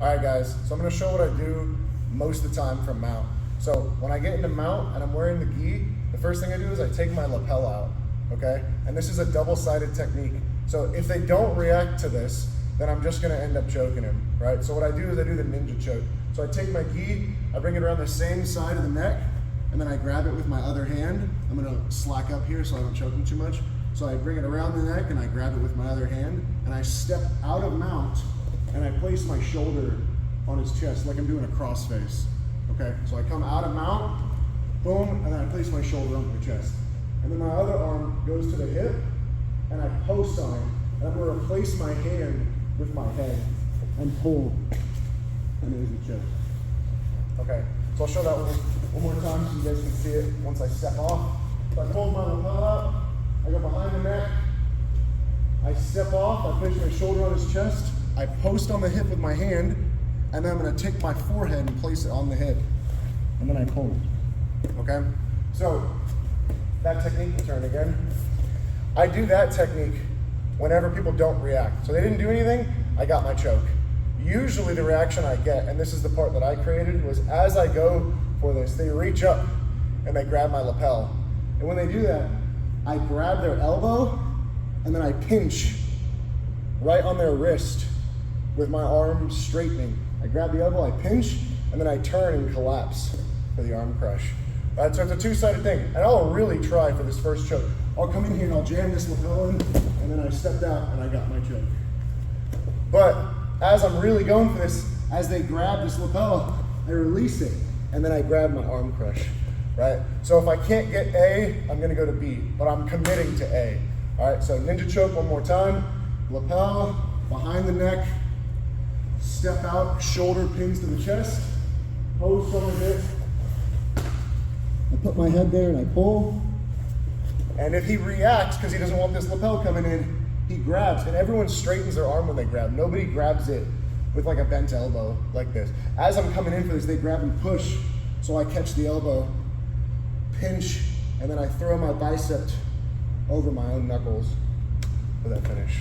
All right, guys, so I'm gonna show what I do most of the time from mount. So when I get into mount and I'm wearing the gi, the first thing I do is I take my lapel out, okay? And this is a double-sided technique. So if they don't react to this, then I'm just gonna end up choking him, right? So what I do is I do the ninja choke. So I take my gi, I bring it around the same side of the neck, and then I grab it with my other hand. I'm gonna slack up here so I don't choke him too much. So I bring it around the neck and I grab it with my other hand, and I step out of mount and I place my shoulder on his chest like I'm doing a cross face. Okay, so I come out of mount, boom, and then I place my shoulder on my chest. And then my other arm goes to the hip, and I post on it, and I'm gonna replace my hand with my head and pull, and there's the choke. Okay, so I'll show that one more time so you guys can see it once I step off. So I hold my lapel up, I go behind the neck, I step off, I place my shoulder on his chest, I post on the hip with my hand, and then I'm gonna take my forehead and place it on the hip, and then I pull. Okay? So, that technique, turn again. I do that technique whenever people don't react. So they didn't do anything, I got my choke. Usually the reaction I get, and this is the part that I created, was as I go for this, they reach up and they grab my lapel. And when they do that, I grab their elbow and then I pinch right on their wrist with my arm straightening. I grab the elbow, I pinch, and then I turn and collapse for the arm crush. So it's a two-sided thing. And I'll really try for this first choke. I'll come in here and I'll jam this lapel in, and then I stepped out and I got my choke. But as I'm really going for this, as they grab this lapel, I release it, and then I grab my arm crush, right? So if I can't get A, I'm gonna go to B, but I'm committing to A. All right, so ninja choke one more time. Lapel, behind the neck, step out, shoulder pins to the chest, post on the hip. I put my head there and I pull. And if he reacts, because he doesn't want this lapel coming in, he grabs, and everyone straightens their arm when they grab. Nobody grabs it with like a bent elbow like this. As I'm coming in for this, they grab and push, so I catch the elbow, pinch, and then I throw my bicep over my own knuckles for that finish.